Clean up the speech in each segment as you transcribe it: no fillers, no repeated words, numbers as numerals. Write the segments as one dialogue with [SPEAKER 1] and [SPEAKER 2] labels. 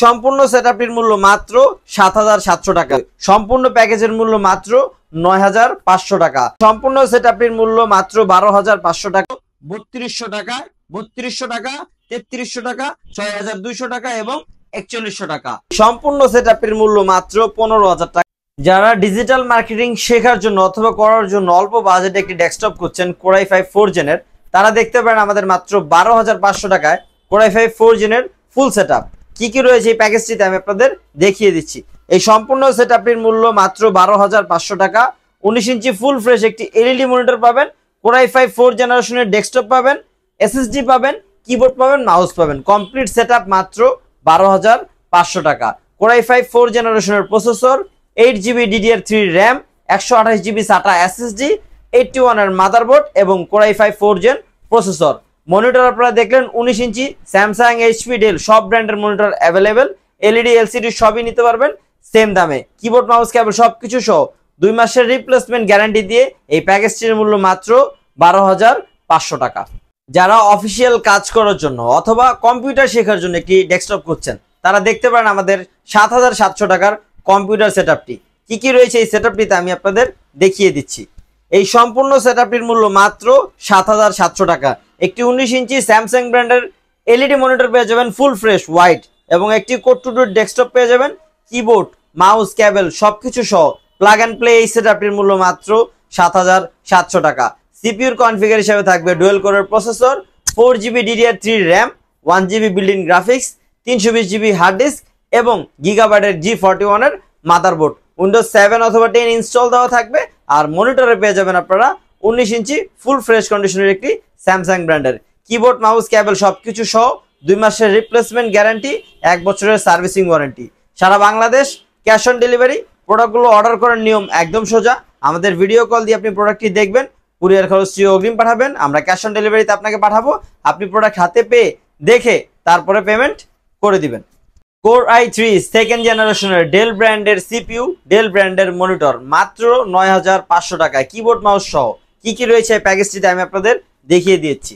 [SPEAKER 1] সম্পূর্ণ সেটআপটির মূল্য মাত্র ৭৭০০ টাকা। সম্পূর্ণ প্যাকেজের মূল্য মাত্র ৯৫০০ টাকা। সম্পূর্ণ সেটআপটির মূল্য মাত্র ১২৫০০ টাকা, ৩২০০ টাকা, ৩২০০ টাকা, ৩৩০০ টাকা, ৬২০০ টাকা এবং ৪১০০ টাকা। সম্পূর্ণ সেটআপটির মূল্য মাত্র ১৫০০০ টাকা। যারা ডিজিটাল মার্কেটিং শেখার জন্য অথবা করার জন্য অল্প বাজেটে একটি ডেস্কটপ করছেন Core i5 4 জেনের, তারা দেখতে পারেন আমাদের মাত্র ১২৫০০ টাকায় Core i5 4 জেনের ফুল সেটআপ। কি কি রয়েছে এই প্যাকেজটিতে আমি আপনাদের দেখিয়ে দিচ্ছি। এই সম্পূর্ণ সেটআপটির মূল্য মাত্র ১২৫০০ টাকা। ১৯ ইঞ্চি ফুল ফ্রেশ একটি এলইডি মনিটর পাবেন, Core i5 4 জেনারেশনের ডেস্কটপ পাবেন, এসএসডি পাবেন, কিবোর্ড পাবেন, মাউস পাবেন। কমপ্লিট সেটআপ মাত্র ১২৫০০ টাকা। Core i5 4 জেনারেশনের processor, 8GB DDR3 RAM, 128GB SATA SSD, 81 এর মাদারবোর্ড এবং Core i5 4 gen processor. Monitor আপনারা দেখলেন 19 ইঞ্চি, স্যামসাং, এইচপি, ডেল সব ব্র্যান্ডের মনিটর অ্যাভেলেবেল। এলইডি এলসিডি সবই নিতে পারবেন সেম দামে। কিবোর্ড, মাউস, কেবল সবকিছু সহ 2 মাসের রিপ্লেসমেন্ট গ্যারান্টি দিয়ে এই প্যাকেজটির মূল্য মাত্র ১২৫০০ টাকা। যারা অফিসিয়াল কাজ করার জন্য অথবা কম্পিউটার শেখার জন্য একটি ডেস্কটপ করছেন, তারা দেখতে পারেন আমাদের ৭৭০০ টাকার কম্পিউটার সেটআপটি। কি কি রয়েছে এই সেটআপটিতে আমি আপনাদের দেখিয়ে দিচ্ছি। এই সম্পূর্ণ সেটআপটির মূল্য মাত্র ৭৭০০ টাকা। একটি 19 ইঞ্চি স্যামসাং ব্র্যান্ডের এলইডি মনিটর পেয়ে যাবেন ফুল ফ্রেশ হোয়াইট এবং একটি কোড টু ডট ডেস্কটপ পেয়ে যাবেন, কিবোর্ড, মাউস, কেবল সবকিছু সহ প্লাগ অ্যান্ড প্লে। এই সেটআপটির মূল্য মাত্র ৭৭০০ টাকা। সিপিইউর কনফিগার হিসেবে থাকবে ডুয়েল কোরের processor, 4GB DDR3 RAM, 1GB built-in graphics, 320GB hard disk এবং গিগাবাইটের G41 এর মাদারবোর্ড। উইন্ডোজ 7 অথবা 10 ইনস্টল দেওয়া থাকবে। আর মনিটরে পেয়ে যাবেন আপনারা 19 ইঞ্চি ফুল ফ্রেশ কন্ডিশনের একটি স্যামসাং ব্র্যান্ডের কিবোর্ড, মাউস, কেবল সবকিছু সহ 2 মাসের রিপ্লেসমেন্ট গ্যারান্টি, 1 বছরের সার্ভিসিং ওয়ারেন্টি। সারা বাংলাদেশ ক্যাশ অন ডেলিভারি। প্রোডাক্টগুলো অর্ডার করার নিয়ম একদম সোজা। আমাদের ভিডিও কল দিয়ে আপনি প্রোডাক্টটি দেখবেন, কুরিয়ার খরচটি অগ্রিম পাঠাবেন, আমরা ক্যাশ অন ডেলিভারিতে আপনাকে পাঠাবো। আপনি প্রোডাক্ট হাতে পেয়ে দেখে তারপরে পেমেন্ট করে দিবেন। Core i3 সেকেন্ড জেনারেশনের ডেল ব্র্যান্ডের সিপিইউ, ডেল ব্র্যান্ডের মনিটর মাত্র ৯৫০০ টাকায়, কিবোর্ড, মাউস সহ। কি কি রয়েছে এই প্যাকেজটিতে আমি আপনাদের দেখিয়ে দিচ্ছি।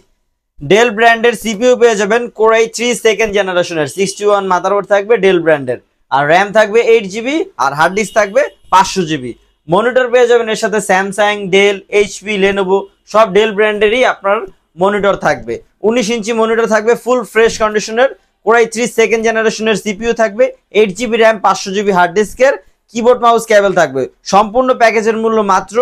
[SPEAKER 1] ডেল ব্র্যান্ডের সিপিইউ পেয়ে যাবেন Core i3 সেকেন্ড জেনারেশনের, 61 মাদারবোর্ড থাকবে ডেল ব্র্যান্ডের, আর র্যাম থাকবে 8GB আর হার্ড ডিস্ক থাকবে 500GB। মনিটর পেয়ে যাবেন এর সাথে স্যামসাং, ডেল, এইচপি, লেনোভো সব ডেল ব্র্যান্ডেরই আপনার মনিটর থাকবে। 19 ইঞ্চি মনিটর থাকবে ফুল ফ্রেশ কন্ডিশনের। Core i3 সেকেন্ড জেনারেশনের সিপিইউ থাকবে, 8GB RAM, 500GB হার্ড ডিস্কের, কিবোর্ড, মাউস, কেবল থাকবে। সম্পূর্ণ প্যাকেজের মূল্য মাত্র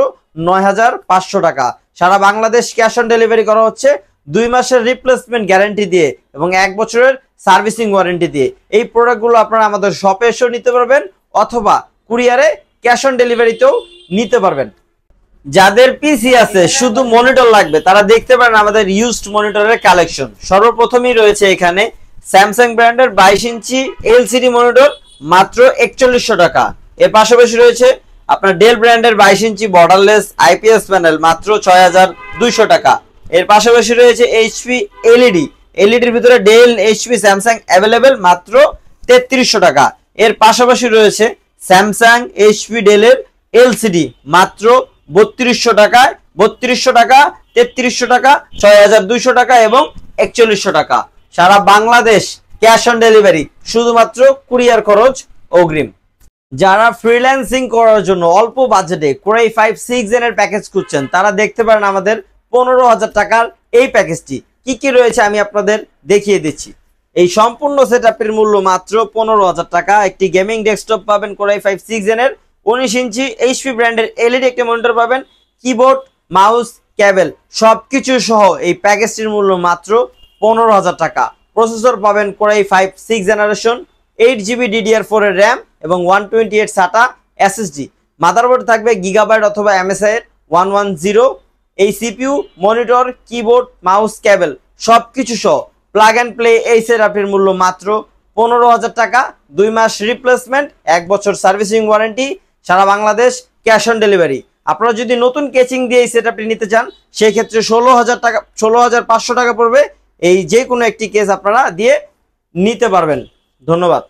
[SPEAKER 1] ৯৫০০ টাকা। সারা বাংলাদেশ ক্যাশ অন ডেলিভারি করা হচ্ছে 2 মাসের রিপ্লেসমেন্ট গ্যারান্টি দিয়ে এবং 1 বছরের সার্ভিসিং ওয়ারেন্টি দিয়ে। এই প্রোডাক্টগুলো আপনারা আমাদের শপে এসেও নিতে পারবেন অথবা কুরিয়ারে ক্যাশ অন ডেলিভারিতেও নিতে পারবেন। যাদের পিসি আছে শুধু মনিটর লাগবে, তারা দেখতে পারেন আমাদের ইউজড মনিটরের কালেকশন। সর্বপ্রথমই রয়েছে এখানে স্যামসাং ব্র্যান্ডের 22 ইঞ্চি এলসিডি মনিটর মাত্র ৪১০০ টাকা। এর পাশাপাশি রয়েছে আপনার ডেল ব্র্যান্ডের 22 ইঞ্চি বর্ডারলেস আইপিএস প্যানেল মাত্র ৬২০০ টাকা। এর পাশাপাশি রয়েছে এইচপি এলইডি, এলইডির ভিতরে ডেল, এইচপি, স্যামসাং অ্যাভেলেবেল মাত্র ৩৩০০ টাকা। এর পাশাপাশি রয়েছে স্যামসাং, এইচপি, ডেলের এলসিডি মাত্র ৩২০০ টাকায়, ৩২০০ টাকা, ৩৩০০ টাকা, ৬২০০ টাকা এবং ৪১০০ টাকা। সারা বাংলাদেশ ক্যাশ অন ডেলিভারি, শুধুমাত্র কুরিয়ার খরচ অগ্রিম। যারা ফ্রিল্যান্সিং করার জন্য অল্প বাজেটে Core i5 6 জেনের প্যাকেজ খুঁজছেন, তারা দেখতে পারেন আমাদের ১৫০০০ টাকার এই প্যাকেজটি। কি কি রয়েছে আমি আপনাদের দেখিয়ে দিচ্ছি। এই সম্পূর্ণ সেটআপের মূল্য মাত্র ১৫০০০ টাকা। একটি গেমিং ডেস্কটপ পাবেন Core i5 6 জেনের, 19 ইঞ্চি এইচপি ব্র্যান্ডের এলইডি একটি মনিটর পাবেন, কিবোর্ড, মাউস, কেবল সবকিছু সহ এই প্যাকেজটির মূল্য মাত্র ১৫০০০ টাকা। প্রসেসর পাবেন Core i5 6 generation, 8GB DDR4 এর RAM এবং 128 SATA SSD। মাদারবোর্ড থাকবে গিগাবাইট অথবা MSI এর 110। এই সিপিইউ, মনিটর, কিবোর্ড, মাউস, কেবল সবকিছু সহ প্লাগ অ্যান্ড প্লে এই সেটআপের মূল্য মাত্র ১৫০০০ টাকা। 2 মাস রিপ্লেসমেন্ট, 1 বছর সার্ভিসিং ওয়ারেন্টি। সারা বাংলাদেশ ক্যাশ অন ডেলিভারি। আপনারা যদি নতুন কেচিং দিয়ে এই সেটআপটি নিতে চান, সেই ক্ষেত্রে ১৬৫০০ টাকা পড়বে। এই যে কোনো একটি কেস আপনারা দিয়ে নিতে পারবেন। ধন্যবাদ।